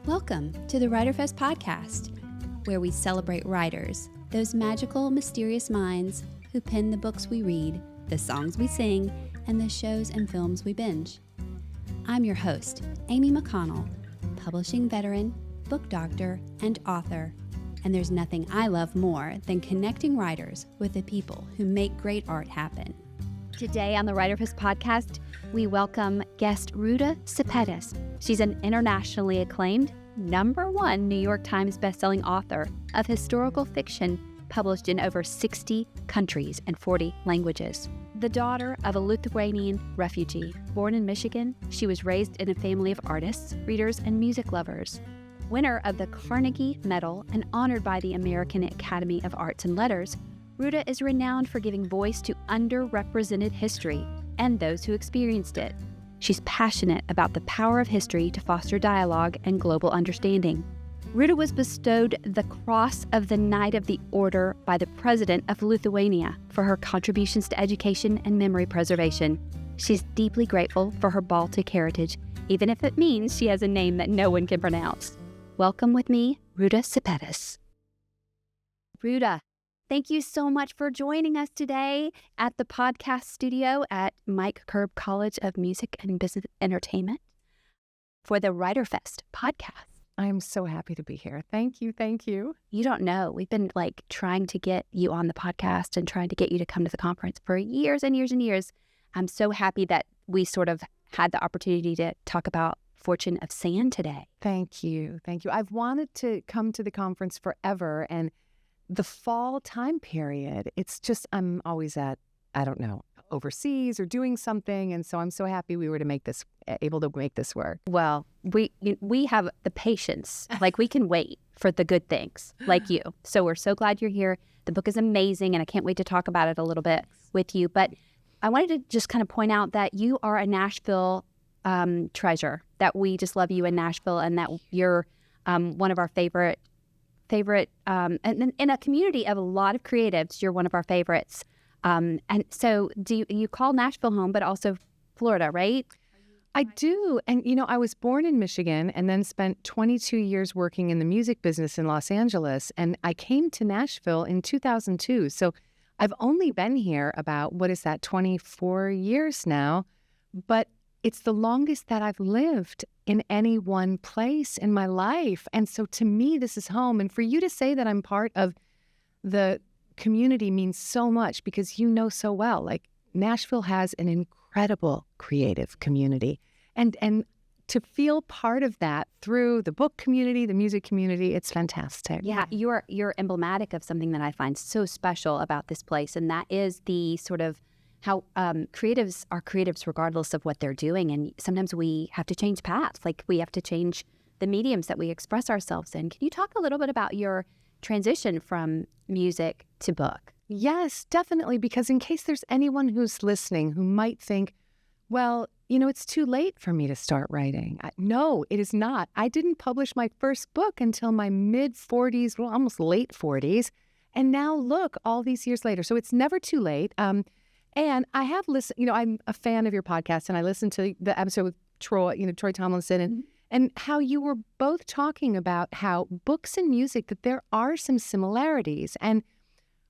Welcome to the WriterFest podcast, where we celebrate writers, those magical, mysterious minds who pen the books we read, the songs we sing, and the shows and films we binge. I'm your host, Ami McConnell, publishing veteran, book doctor, and author. And there's nothing I love more than connecting writers with the people who make great art happen. Today on the WriterFest podcast, we welcome guest Ruta Sepetys. She's an internationally acclaimed #1 New York Times bestselling author of historical fiction published in over 60 countries and 40 languages. The daughter of a Lithuanian refugee, born in Michigan, she was raised in a family of artists, readers, and music lovers. Winner of the Carnegie Medal and honored by the American Academy of Arts and Letters, Ruta is renowned for giving voice to underrepresented history and those who experienced it. She's passionate about the power of history to foster dialogue and global understanding. Ruta was bestowed the Cross of the Knight of the Order by the President of Lithuania for her contributions to education and memory preservation. She's deeply grateful for her Baltic heritage, even if it means she has a name that no one can pronounce. Welcome with me, Ruta Sepetys. Ruta, thank you so much for joining us today at the podcast studio at Mike Curb College of Music and Business Entertainment for the WriterFest podcast. I'm so happy to be here. Thank you. Thank you. You don't know. We've been trying to get you on the podcast and trying to get you to come to the conference for years and years and years. I'm so happy that we sort of had the opportunity to talk about Fortune of Sand today. Thank you. Thank you. I've wanted to come to the conference forever, and the fall time period, it's just, I'm always overseas or doing something. And so I'm so happy we were able to make this work. Well, we have the patience. We can wait for the good things like you. So we're so glad you're here. The book is amazing, and I can't wait to talk about it a little bit with you. But I wanted to just kind of point out that you are a Nashville treasure, that we just love you in Nashville, and that you're one of our favorite, and in a community of a lot of creatives, you're one of our favorites. And so do you call Nashville home, but also Florida, right? I do. And, I was born in Michigan and then spent 22 years working in the music business in Los Angeles. And I came to Nashville in 2002. So I've only been here about, 24 years now. But it's the longest that I've lived in any one place in my life. And so to me, this is home. And for you to say that I'm part of the community means so much, because you know so well, Nashville has an incredible creative community. And to feel part of that through the book community, the music community, it's fantastic. Yeah, you're emblematic of something that I find so special about this place, and that is the sort of how creatives are creatives regardless of what they're doing. And sometimes we have to change paths, we have to change the mediums that we express ourselves in. Can you talk a little bit about your transition from music to book? Yes, definitely, because in case there's anyone who's listening who might think, well, it's too late for me to start writing. No, it is not. I didn't publish my first book until my mid-40s, almost late 40s. And now look, all these years later. So it's never too late. And I have listened, I'm a fan of your podcast, and I listened to the episode with Troy Tomlinson, and how you were both talking about how books and music, that there are some similarities. And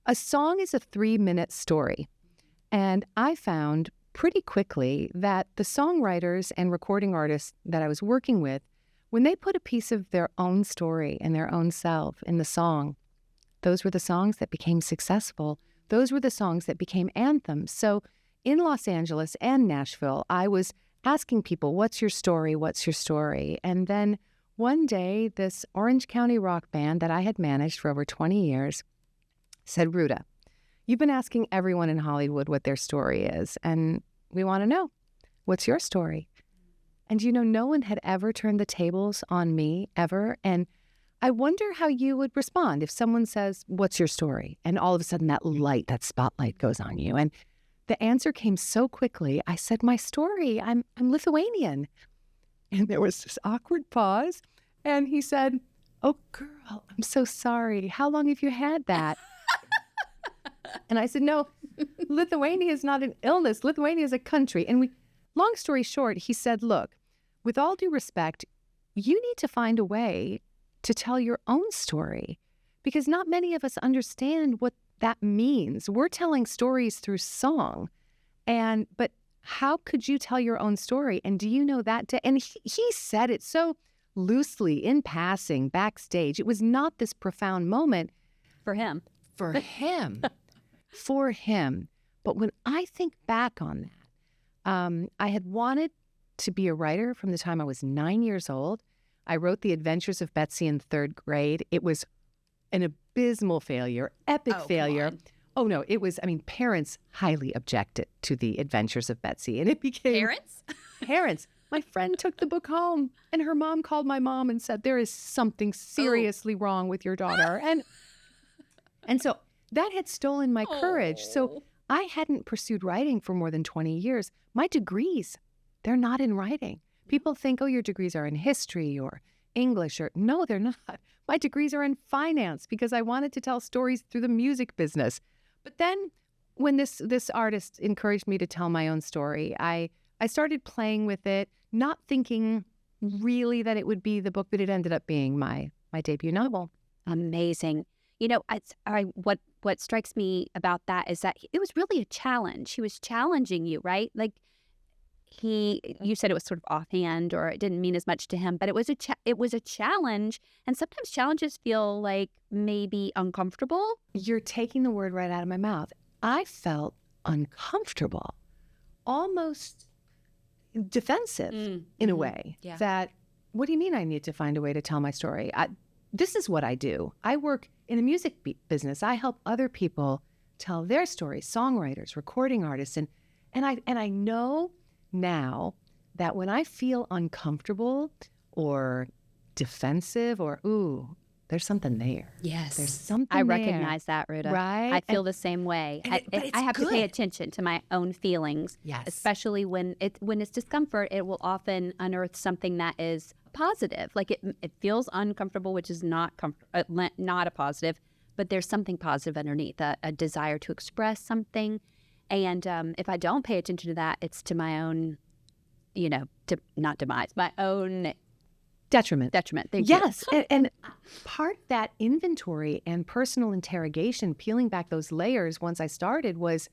a song is a 3-minute story. And I found pretty quickly that the songwriters and recording artists that I was working with, when they put a piece of their own story and their own self in the song, those were the songs that became successful. Those were the songs that became anthems. So in Los Angeles and Nashville, I was asking people, what's your story? What's your story? And then one day, this Orange County rock band that I had managed for over 20 years said, Ruta, you've been asking everyone in Hollywood what their story is, and we want to know, what's your story? And no one had ever turned the tables on me, ever. And I wonder how you would respond if someone says, what's your story? And all of a sudden that spotlight goes on you. And the answer came so quickly. I said, my story, I'm Lithuanian. And there was this awkward pause. And he said, oh, girl, I'm so sorry. How long have you had that? And I said, no, Lithuania is not an illness. Lithuania is a country. And long story short, he said, look, with all due respect, you need to find a way to tell your own story, because not many of us understand what that means. We're telling stories through song, but how could you tell your own story? And do you know that? And he said it so loosely in passing backstage. It was not this profound moment for him. For him. For him. But when I think back on that, I had wanted to be a writer from the time I was 9 years old. I wrote The Adventures of Betsy in 3rd grade. It was an abysmal failure, epic failure. Oh, no, it was, parents highly objected to The Adventures of Betsy. And it became... Parents? Parents. My friend took the book home, and her mom called my mom and said, there is something seriously wrong with your daughter. And so that had stolen my courage. So I hadn't pursued writing for more than 20 years. My degrees, they're not in writing. People think, your degrees are in history or English. No, they're not. My degrees are in finance because I wanted to tell stories through the music business. But then when this artist encouraged me to tell my own story, I started playing with it, not thinking really that it would be the book, but it ended up being my debut novel. Amazing. What strikes me about that is that it was really a challenge. He was challenging you, right? Like you said it was sort of offhand, or it didn't mean as much to him, but it was a challenge. And sometimes challenges feel like maybe uncomfortable. You're taking the word right out of my mouth. I felt uncomfortable, almost defensive in a way. Yeah. That, what do you mean I need to find a way to tell my story? This is what I do. I work in the music business. I help other people tell their stories, songwriters, recording artists. And I know now that when I feel uncomfortable or defensive or, there's something there. Yes. There's something I there. recognize that, Ruta. Right? I feel the same way. I have to pay attention to my own feelings. Yes. Especially when it's discomfort, it will often unearth something that is positive. Like it feels uncomfortable, which is not a positive, but there's something positive underneath, a desire to express something. And if I don't pay attention to that, it's to my own, not demise, my own detriment. Thank yes. And part that inventory and personal interrogation, peeling back those layers once I started, was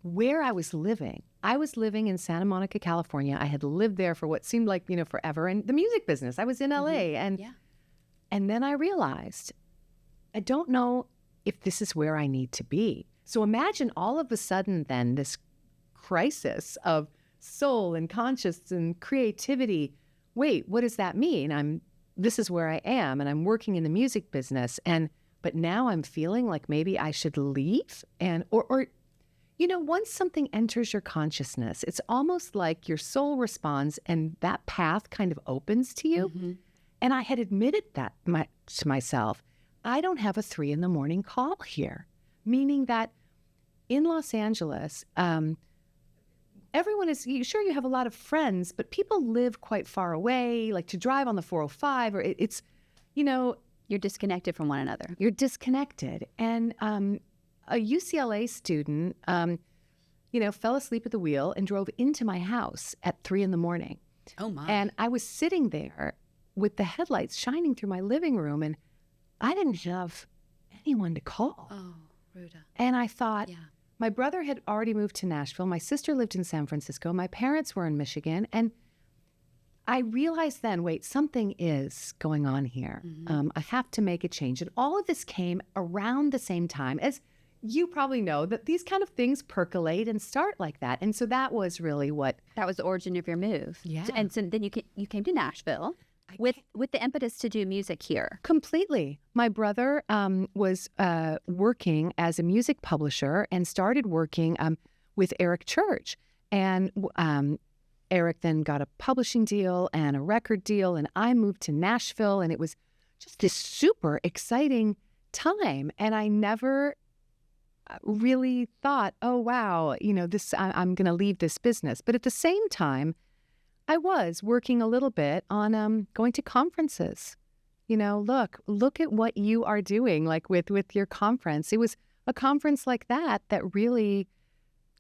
where I was living. I was living in Santa Monica, California. I had lived there for what seemed like, forever. And the music business, I was in LA. And then I realized, I don't know if this is where I need to be. So imagine all of a sudden then this crisis of soul and conscience and creativity. Wait, what does that mean? This is where I am, and I'm working in the music business, but now I'm feeling like maybe I should leave, or once something enters your consciousness, it's almost like your soul responds, and that path kind of opens to you. Mm-hmm. And I had admitted that to myself. I don't have a 3 a.m. call here, meaning that in Los Angeles, everyone is, sure, you have a lot of friends, but people live quite far away, like to drive on the 405, or it's, you're disconnected from one another. You're disconnected. And a UCLA student, fell asleep at the wheel and drove into my house at 3 a.m. Oh, my. And I was sitting there with the headlights shining through my living room, and I didn't have anyone to call. Oh, Ruta. And I thought, my brother had already moved to Nashville. My sister lived in San Francisco. My parents were in Michigan. And I realized then, wait, something is going on here. Mm-hmm. I have to make a change. And all of this came around the same time, as you probably know, that these kind of things percolate and start like that. And so that was really that was the origin of your move. Yeah. And so then you came to Nashville with the impetus to do music here. Completely. My brother was working as a music publisher and started working with Eric Church. And Eric then got a publishing deal and a record deal, and I moved to Nashville, and it was just this super exciting time. And I never really thought, oh, wow, I'm going to leave this business. But at the same time, I was working a little bit on going to conferences. Look at what you are doing, like with your conference. It was a conference like that really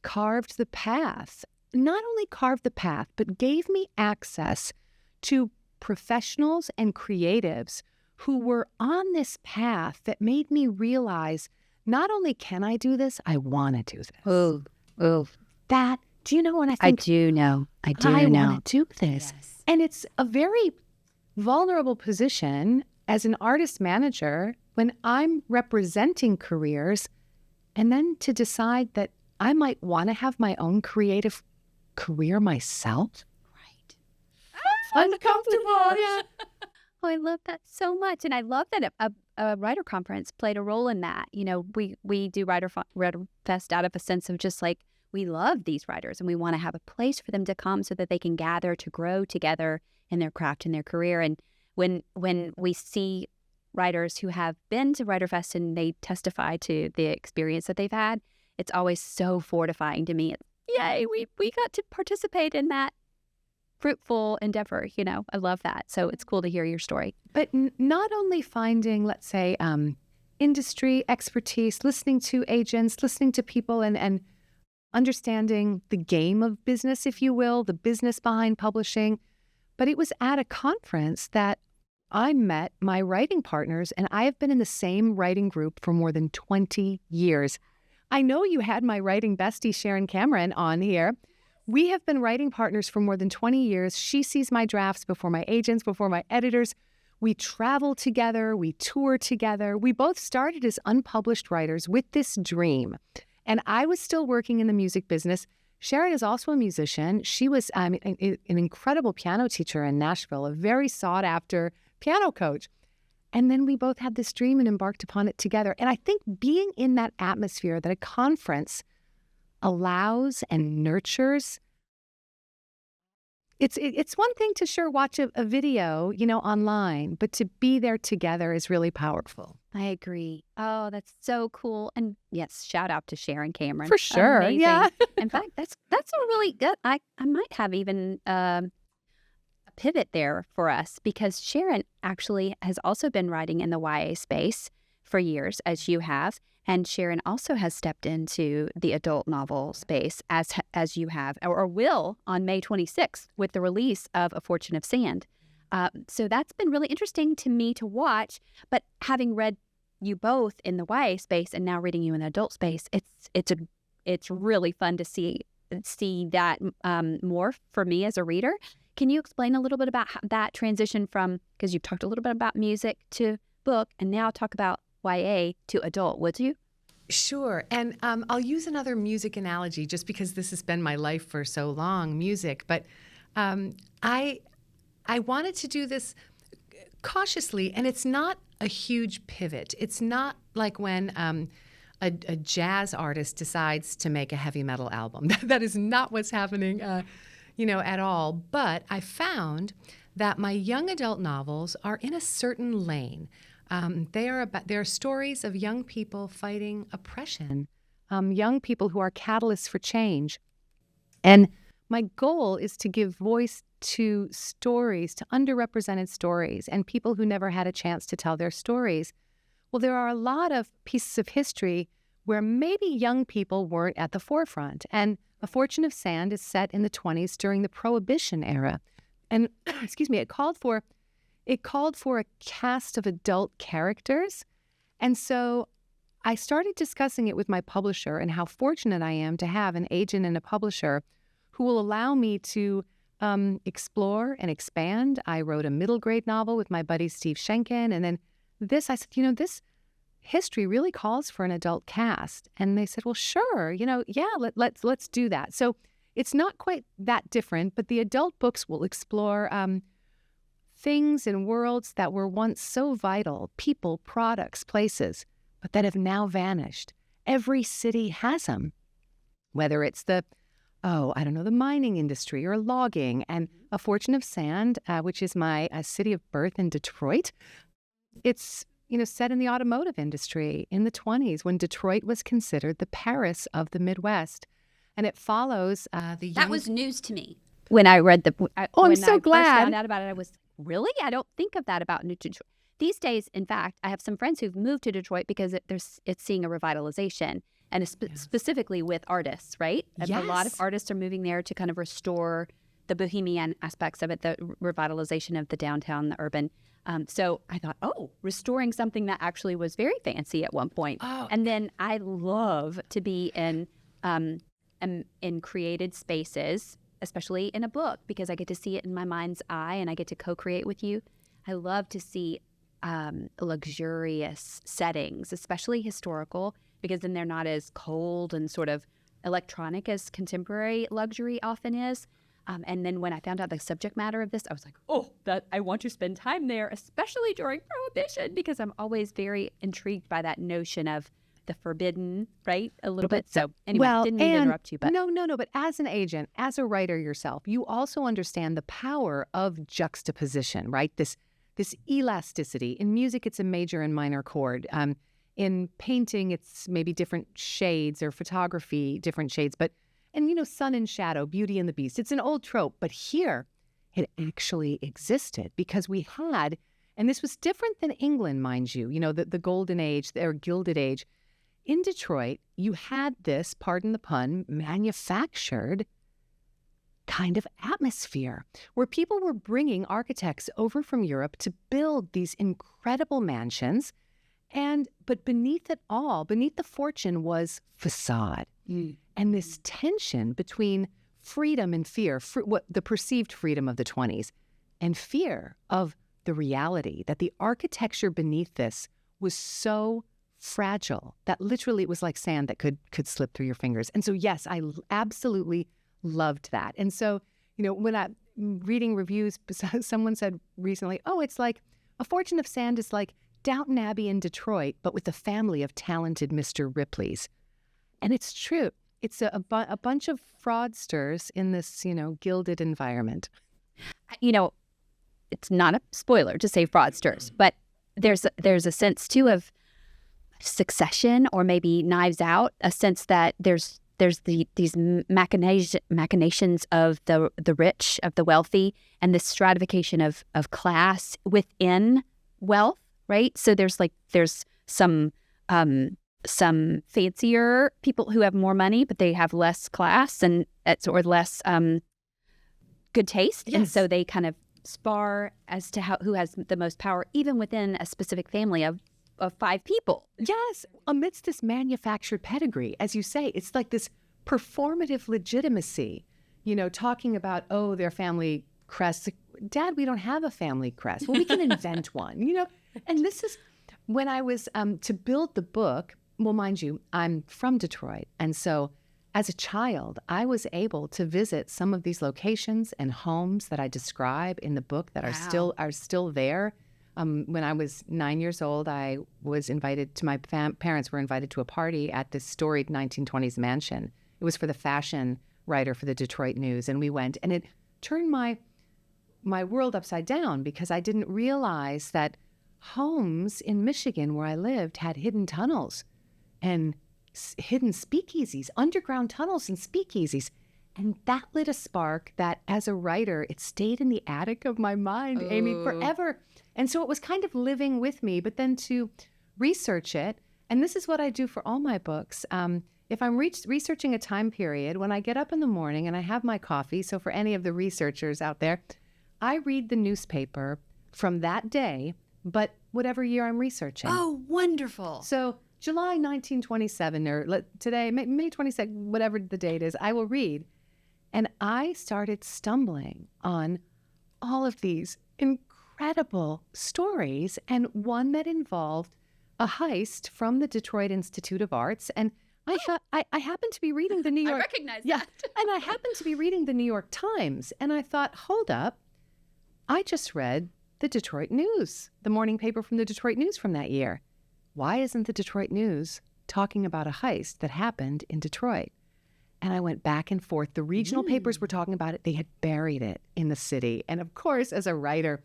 carved the path. Not only carved the path, but gave me access to professionals and creatives who were on this path that made me realize not only can I do this, I want to do this. Oh, That, do you know what I I think? do know. I want to do this. Yes. And it's a very vulnerable position as an artist manager when I'm representing careers, and then to decide that I might want to have my own creative career myself. Right. Uncomfortable. Yeah. Oh, I love that so much. And I love that a writer conference played a role in that. You know, we do WriterFest out of a sense of just like, we love these writers and we want to have a place for them to come so that they can gather to grow together in their craft and their career. And when we see writers who have been to WriterFest and they testify to the experience that they've had, it's always so fortifying to me. Yay, we got to participate in that fruitful endeavor. You know, I love that. So it's cool to hear your story. But not only finding, let's say, industry expertise, listening to agents, listening to people and understanding the game of business, if you will, the business behind publishing. But it was at a conference that I met my writing partners, and I have been in the same writing group for more than 20 years. I know you had my writing bestie, Sharon Cameron, on here. We have been writing partners for more than 20 years. She sees my drafts before my agents, before my editors. We travel together. We tour together. We both started as unpublished writers with this dream. And I was still working in the music business. Sharon is also a musician. She was an incredible piano teacher in Nashville, a very sought-after piano coach. And then we both had this dream and embarked upon it together. And I think being in that atmosphere that a conference allows and nurtures, it's one thing to watch a video, online, but to be there together is really powerful. I agree. Oh, that's so cool. And yes, shout out to Sharon Cameron. For sure. Amazing. Yeah. In fact, that's a really good, I might have even a pivot there for us, because Sharon actually has also been writing in the YA space for years, as you have. And Sharon also has stepped into the adult novel space as you have, or will on May 26th with the release of A Fortune of Sand. So that's been really interesting to me to watch. But having read you both in the YA space and now reading you in the adult space, it's really fun to see that more for me as a reader. Can you explain a little bit about that transition from, because you've talked a little bit about music to book, and now talk about YA to adult, would you? Sure. And I'll use another music analogy just because this has been my life for so long, music. But I wanted to do this cautiously, and it's not a huge pivot. It's not like when a jazz artist decides to make a heavy metal album. That is not what's happening, at all. But I found that my young adult novels are in a certain lane. They are stories of young people fighting oppression, young people who are catalysts for change. And my goal is to give voice to stories, to underrepresented stories, and people who never had a chance to tell their stories. Well, there are a lot of pieces of history where maybe young people weren't at the forefront. And A Fortune of Sand is set in the 1920s during the Prohibition era. And, it called for a cast of adult characters. And so I started discussing it with my publisher and how fortunate I am to have an agent and a publisher who will allow me to explore and expand. I wrote a middle grade novel with my buddy Steve Schenken. And then I said, this history really calls for an adult cast. And they said, well, sure, let's do that. So it's not quite that different, but the adult books will explore things and worlds that were once so vital, people, products, places, but that have now vanished. Every city has them, whether it's the mining industry or logging. And A Fortune of Sand, which is my city of birth in Detroit, it's set in the automotive industry in the 1920s when Detroit was considered the Paris of the Midwest. And it follows That was news to me. When I read I'm so glad. First found out about it, I was, really? I don't think of that about New Detroit. These days, in fact, I have some friends who've moved to Detroit because it's seeing a revitalization, and specifically with artists, right? Yes. A lot of artists are moving there to kind of restore the bohemian aspects of it, the revitalization of the downtown, the urban. So I thought, restoring something that actually was very fancy at one point. Oh. And then I love to be in created spaces, especially in a book, because I get to see it in my mind's eye and I get to co-create with you. I love to see luxurious settings, especially historical, because then they're not as cold and sort of electronic as contemporary luxury often is. And then when I found out the subject matter of this, I was like, that I want to spend time there, especially during Prohibition, because I'm always very intrigued by that notion of the forbidden, right? A little bit. So anyway, didn't mean to interrupt you. But No, but as an agent, as a writer yourself, you also understand the power of juxtaposition, right? This elasticity. In music, it's a major and minor chord. In painting, it's maybe different shades, or photography, different shades. And sun and shadow, Beauty and the Beast. It's an old trope, but here it actually existed because we had, and this was different than England, mind you, the golden age, or gilded age. In Detroit, you had this, pardon the pun, manufactured kind of atmosphere where people were bringing architects over from Europe to build these incredible mansions. But beneath it all, beneath the fortune, was facade. And this tension between freedom and fear, the perceived freedom of the 20s, and fear of the reality that the architecture beneath this was so fragile that literally it was like sand that could slip through your fingers. And so, yes, I absolutely loved that. And so, when I'm reading reviews, someone said recently, it's like A Fortune of Sand is like Downton Abbey in Detroit, but with a family of talented Mr. Ripleys. And it's true. It's a bunch of fraudsters in this, gilded environment. It's not a spoiler to say fraudsters, but there's a sense too of Succession, or maybe Knives Out, a sense that there's these machinations of the rich, of the wealthy, and the stratification of class within wealth, right? So there's some fancier people who have more money, but they have less class or less good taste. Yes. And so they kind of spar as to who has the most power, even within a specific family of 5 people. Yes, amidst this manufactured pedigree, as you say, it's like this performative legitimacy, talking about, their family crest. Dad, we don't have a family crest. Well, we can invent one, And this is when I was to build the book. Well, mind you, I'm from Detroit. And so as a child, I was able to visit some of these locations and homes that I describe in the book that are still there. When I was 9 years old, I was invited to, my parents were invited to a party at this storied 1920s mansion. It was for the fashion writer for the Detroit News. And we went, and it turned my world upside down, because I didn't realize that homes in Michigan where I lived had hidden tunnels and hidden speakeasies, underground tunnels and speakeasies. And that lit a spark that, as a writer, it stayed in the attic of my mind, Amy, forever. And so it was kind of living with me, but then to research it, and this is what I do for all my books. If I'm researching a time period, when I get up in the morning and I have my coffee, so for any of the researchers out there, I read the newspaper from that day, but whatever year I'm researching. Oh, wonderful. So July 1927, or today, May 22nd, whatever the date is, I will read. And I started stumbling on all of these incredible stories, and one that involved a heist from the Detroit Institute of Arts. And I thought, I happened to be reading the New York... I recognize that. And I happened to be reading the New York Times, and I thought, hold up, I just read the Detroit News, the morning paper from the Detroit News from that year. Why isn't the Detroit News talking about a heist that happened in Detroit? And I went back and forth. The regional papers were talking about it. They had buried it in the city. And of course, as a writer,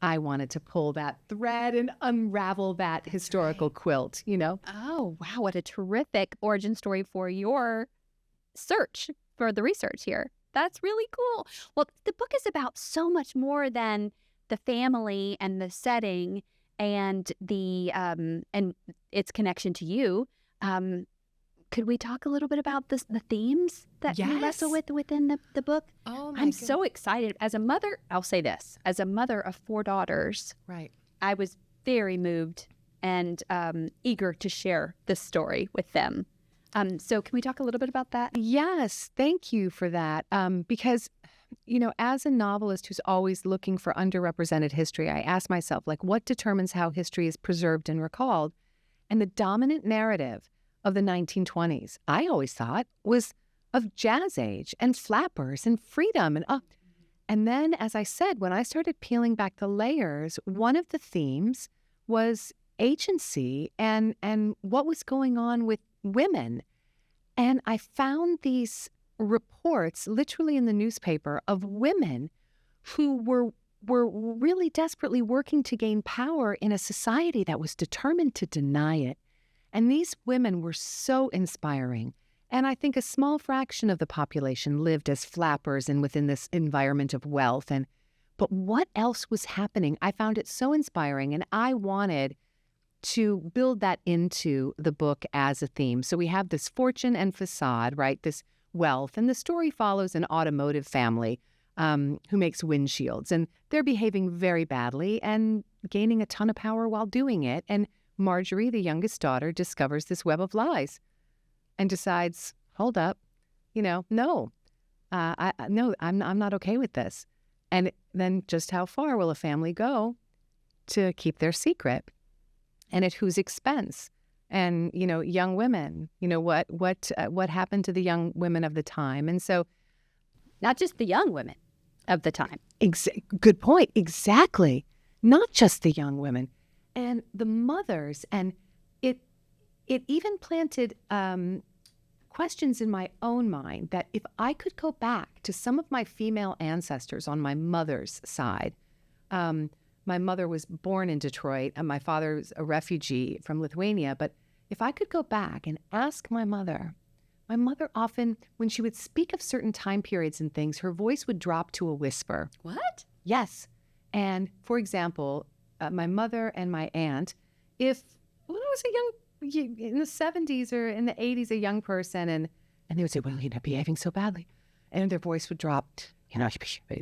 I wanted to pull that thread and unravel that historical quilt, Oh, wow. What a terrific origin story for your search, for the research here. That's really cool. Well, the book is about so much more than the family and the setting and the and its connection to you. could we talk a little bit about the themes that you wrestle with within the book? Oh, my I'm goodness. so excited. As a mother, I'll say this. As a mother of 4 daughters, Right. I was very moved and eager to share this story with them. So can we talk a little bit about that? Yes, thank you for that. Because, as a novelist who's always looking for underrepresented history, I ask myself, what determines how history is preserved and recalled? And the dominant narrative of the 1920s, I always thought, was of jazz age and flappers and freedom. And then, as I said, when I started peeling back the layers, one of the themes was agency and what was going on with women. And I found these reports literally in the newspaper of women who were really desperately working to gain power in a society that was determined to deny it. And these women were so inspiring. And I think a small fraction of the population lived as flappers and within this environment of wealth. But what else was happening? I found it so inspiring, and I wanted to build that into the book as a theme. So we have this fortune and facade, right? This wealth. And the story follows an automotive family who makes windshields. And they're behaving very badly and gaining a ton of power while doing it. And Marjorie, the youngest daughter, discovers this web of lies and decides, hold up, no, I'm not okay with this. And then just how far will a family go to keep their secret? And at whose expense? And, young women, what happened to the young women of the time? And so, Not just the young women of the time. Good point. Exactly. Not just the young women and the mothers. And it even planted questions in my own mind that if I could go back to some of my female ancestors on my mother's side, my mother was born in Detroit, and my father was a refugee from Lithuania. But if I could go back and ask my mother often, when she would speak of certain time periods and things, her voice would drop to a whisper. What? Yes. And for example, my mother and my aunt, when I was in the 70s or in the 80s, a young person, and they would say, well, behaving so badly. And their voice would drop.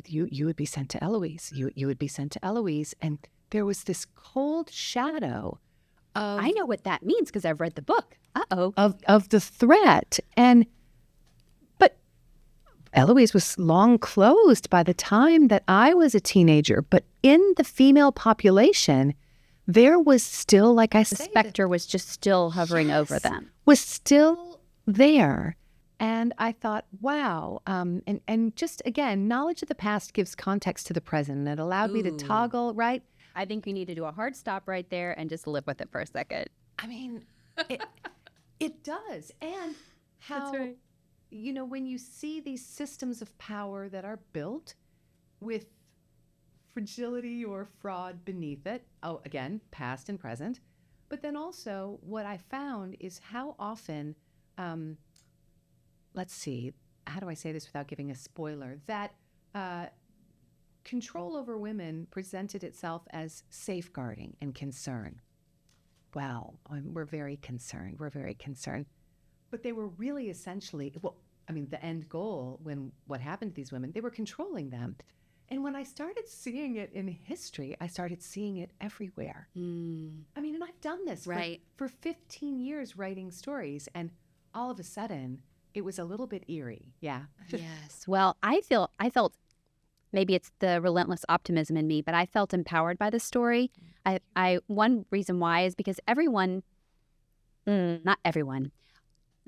You would be sent to Eloise. You would be sent to Eloise. And there was this cold shadow of... I know what that means because I've read the book. Uh-oh. Of the threat. But Eloise was long closed by the time that I was a teenager. But in the female population, there was still, like I The say... specter was just still hovering over them. Was still there. And I thought, wow. And just, again, knowledge of the past gives context to the present. And it allowed me to toggle, right? I think we need to do a hard stop right there and just live with it for a second. I mean, it does. And how, That's right. When you see these systems of power that are built with fragility or fraud beneath it, again, past and present. But then also what I found is how often... let's see, how do I say this without giving a spoiler? That control over women presented itself as safeguarding and concern. Well, we're very concerned. But they were really essentially, the end goal, what happened to these women, they were controlling them. And when I started seeing it in history, I started seeing it everywhere. And I've done this for 15 years writing stories, and all of a sudden... it was a little bit eerie. Yeah. Yes. Well, I felt, maybe it's the relentless optimism in me, but I felt empowered by the story. One reason why is because not everyone,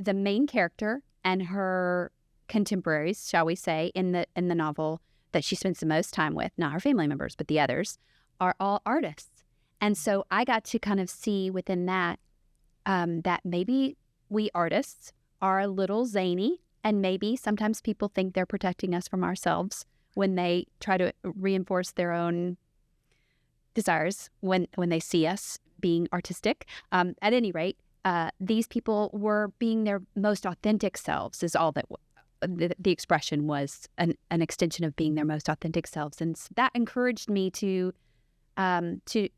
the main character and her contemporaries, shall we say, in the novel that she spends the most time with, not her family members, but the others, are all artists. And so I got to kind of see within that, that maybe we artists are a little zany, and maybe sometimes people think they're protecting us from ourselves when they try to reinforce their own desires when they see us being artistic. At any rate, these people were being their most authentic selves is all that the expression was, an extension of being their most authentic selves. And that encouraged me to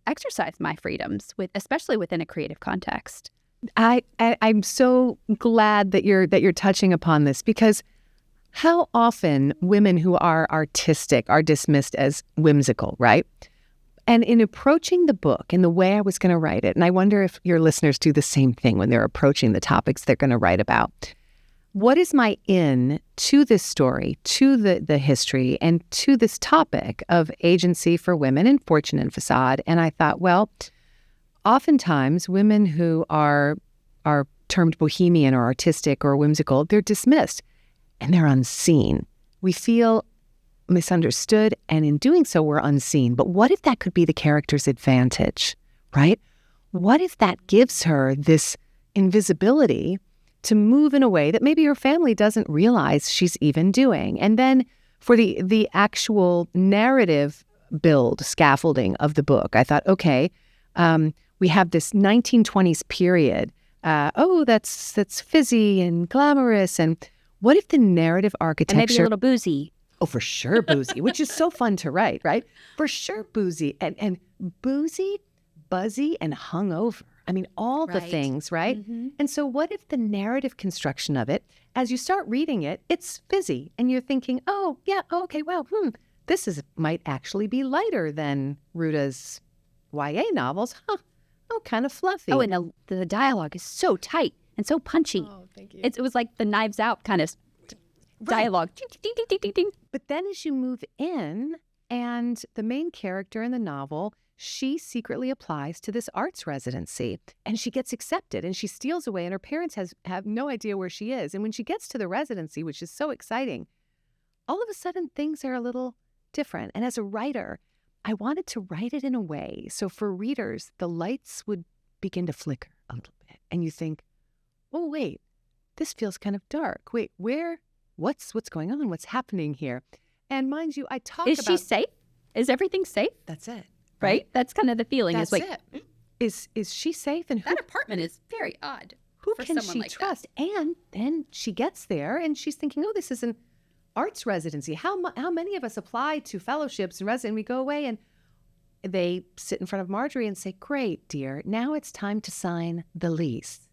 exercise my freedoms, especially within a creative context. I'm so glad that you're touching upon this, because how often women who are artistic are dismissed as whimsical, right? And in approaching the book and the way I was going to write it, and I wonder if your listeners do the same thing when they're approaching the topics they're going to write about. What is my in to this story, to the history, and to this topic of agency for women and fortune and facade? And I thought, well, oftentimes women who are termed bohemian or artistic or whimsical, they're dismissed and they're unseen. We feel misunderstood, and in doing so, we're unseen. But what if that could be the character's advantage, right? What if that gives her this invisibility to move in a way that maybe her family doesn't realize she's even doing? And then for the actual narrative build, scaffolding of the book, I thought, okay, we have this 1920s period. That's fizzy and glamorous. And what if the narrative architecture... And maybe a little boozy. Oh, for sure boozy, which is so fun to write, right? For sure boozy and boozy, buzzy, and hungover. I mean, all the things, right? Mm-hmm. And so what if the narrative construction of it, as you start reading it, it's fizzy, and you're thinking, oh, yeah, okay, well, this might actually be lighter than Ruta's YA novels. Oh, kind of fluffy. Oh, and the dialogue is so tight and so punchy. Oh, thank you. It was like the Knives Out kind of dialogue. Ding, ding, ding, ding, ding, ding. But then as you move in, and the main character in the novel, she secretly applies to this arts residency, and she gets accepted, and she steals away, and her parents have no idea where she is. And when she gets to the residency, which is so exciting, all of a sudden things are a little different. And as a writer, I wanted to write it in a way so for readers, the lights would begin to flicker a little bit. And you think, oh, wait, this feels kind of dark. Wait, what's going on? What's happening here? And mind you, I talk about... Is she safe? Is everything safe? That's it. Right? That's kind of the feeling. That's it. Is she safe? And that apartment is very odd. Who can she trust? And then she gets there and she's thinking, oh, this is an arts residency. How many of us apply to fellowships and we go away and they sit in front of Marjorie and say, great, dear, now it's time to sign the lease.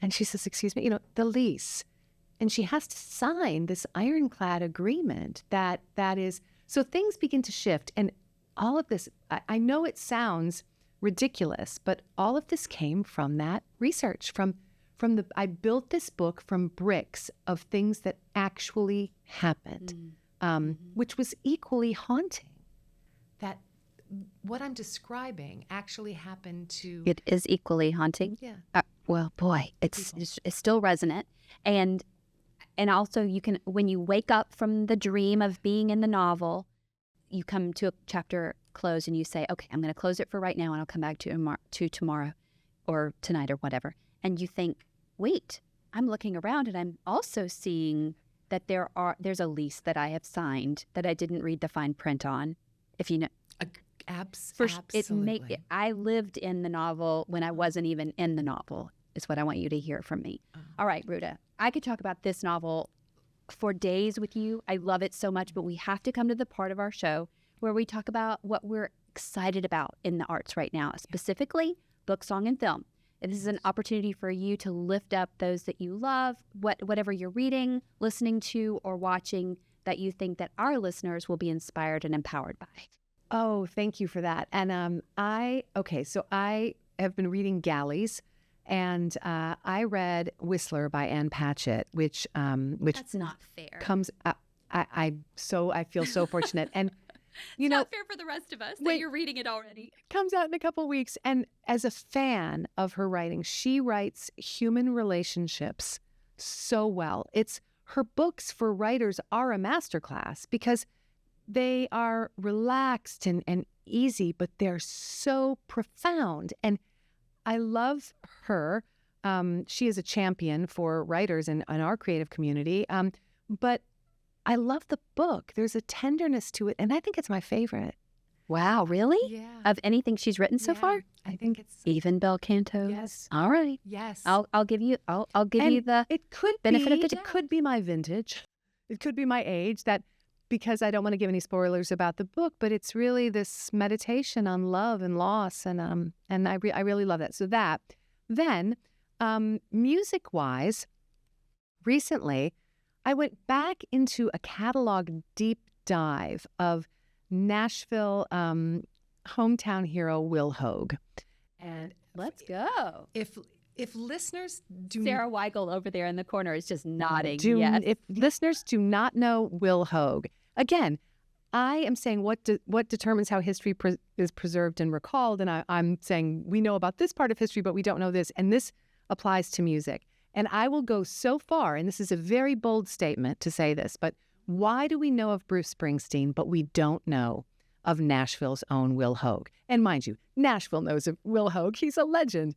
And she says, excuse me, the lease. And she has to sign this ironclad agreement that is, so things begin to shift. And all of this, I know it sounds ridiculous, but all of this came from that research, I built this book from bricks of things that actually happened, which was equally haunting. That what I'm describing actually happened to... It is equally haunting? Yeah. Well, boy, it's still resonant. And also you can, when you wake up from the dream of being in the novel, you come to a chapter close and you say, okay, I'm going to close it for right now and I'll come back to tomorrow or tonight or whatever. And you think, wait, I'm looking around and I'm also seeing that there's a lease that I have signed that I didn't read the fine print on. If you know. Absolutely. I lived in the novel when I wasn't even in the novel, is what I want you to hear from me. All right, Ruta, I could talk about this novel for days with you. I love it so much, but we have to come to the part of our show where we talk about what we're excited about in the arts right now, specifically book, song, and film. And this is an opportunity for you to lift up those that you love, whatever you're reading, listening to, or watching that you think that our listeners will be inspired and empowered by. Oh, thank you for that. And I have been reading Galleys, and I read Whistler by Ann Patchett, which That's not fair. Comes. I feel so fortunate, and it's not fair for the rest of us that you're reading it already. Comes out in a couple weeks, and as a fan of her writing, she writes human relationships so well. Her books for writers are a masterclass because they are relaxed and easy, but they're so profound. And I love her. She is a champion for writers in our creative community. But I love the book. There's a tenderness to it, and I think it's my favorite. Wow, really? Yeah. Of anything she's written so far? I think it's even Bel Canto. Yes. All right. Yes. I'll give you the benefit of the doubt. It could be my vintage. It could be my age, because I don't want to give any spoilers about the book, but it's really this meditation on love and loss, and I really love that. So that, Then, music-wise, recently, I went back into a catalog deep dive of Nashville hometown hero Will Hoge. And let's go. If listeners do Sarah Weigel over there in the corner is just nodding. If listeners do not know Will Hoge, again, I am saying what determines how history is preserved and recalled, and I'm saying we know about this part of history, but we don't know this, and this applies to music. And I will go so far, and this is a very bold statement to say this, but why do we know of Bruce Springsteen, but we don't know of Nashville's own Will Hoge? And mind you, Nashville knows of Will Hoge. He's a legend.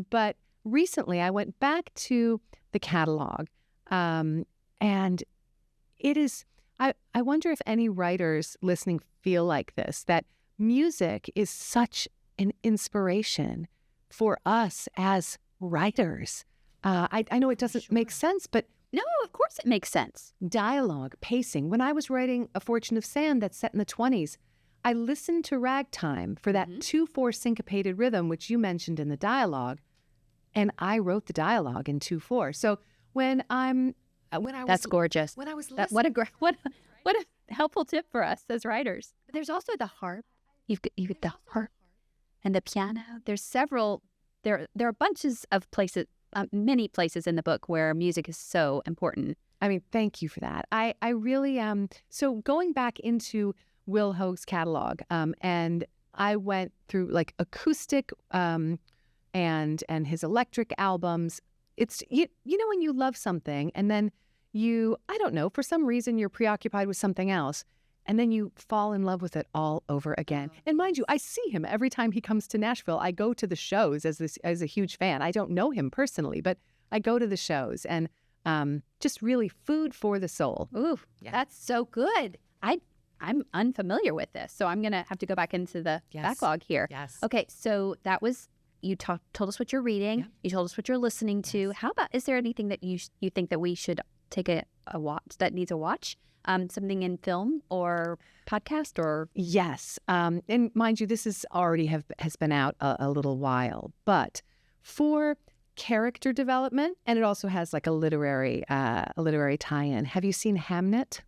But recently I went back to the catalog, and it is, I wonder if any writers listening feel like this, that music is such an inspiration for us as writers. I know it doesn't make sense, but no, of course it makes sense. Dialogue, pacing. When I was writing A Fortune of Sand that's set in the 20s, I listened to ragtime for that 2/4 syncopated rhythm, which you mentioned in the dialogue, and I wrote the dialogue in 2/4. So that's gorgeous. When I was listening, what a helpful tip for us as writers. But there's also the harp. You've got the harp and the piano. There's several. There are bunches of places, many places in the book where music is so important. I mean, thank you for that. I really am. So going back into Will Hoge's catalog, and I went through like acoustic and his electric albums. It's you know when you love something and then I don't know, for some reason you're preoccupied with something else, and then you fall in love with it all over again. And mind you, I see him every time he comes to Nashville. I go to the shows as a huge fan. I don't know him personally, but I go to the shows, and just really food for the soul. Ooh, yeah. That's so good. I'm unfamiliar with this, so I'm going to have to go back into the backlog here. Yes. Okay, so that was, you told us what you're reading. Yeah. You told us what you're listening to. Yes. How about, is there anything that you think that we should take a watch, that needs a watch? Something in film or podcast or? Yes. And mind you, this is already has been out a little while, but for character development, and it also has like a literary tie-in. Have you seen Hamnet?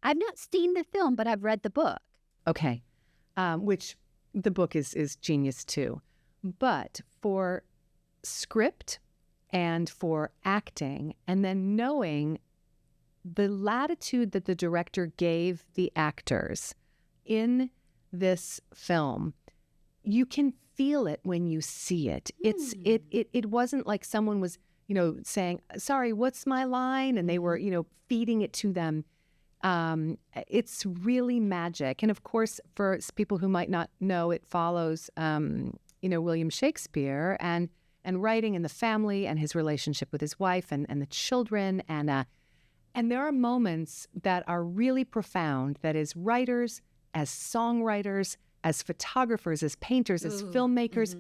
I've not seen the film, but I've read the book. Okay. Which the book is genius too. But for script and for acting, and then knowing the latitude that the director gave the actors in this film, you can feel it when you see it. It wasn't like someone was, saying, "Sorry, what's my line?" and they were, feeding it to them. It's really magic. And of course, for people who might not know, it follows, William Shakespeare and writing and the family and his relationship with his wife and the children. And there are moments that are really profound, that as writers, as songwriters, as photographers, as painters, as filmmakers,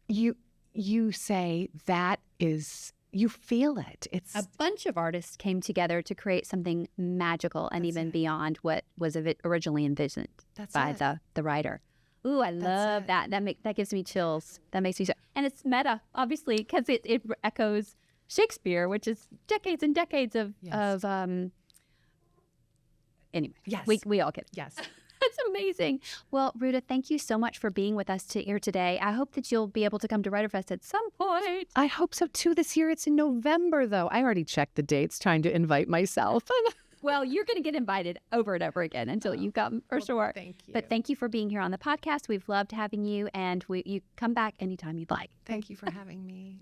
you say that is... You feel it. It's a bunch of artists came together to create something magical and even beyond what was originally envisioned by the writer. Ooh, I love that. That gives me chills. That makes me so. And it's meta, obviously, because it echoes Shakespeare, which is decades and decades of anyway. Yes, we all get it. Yes. That's amazing. Well, Ruta, thank you so much for being with us here today. I hope that you'll be able to come to WriterFest at some point. I hope so, too. This year it's in November, though. I already checked the dates trying to invite myself. Well, you're going to get invited over and over again until you come, for sure. Thank you. But thank you for being here on the podcast. We've loved having you, and you come back anytime you'd like. Thank you for having me.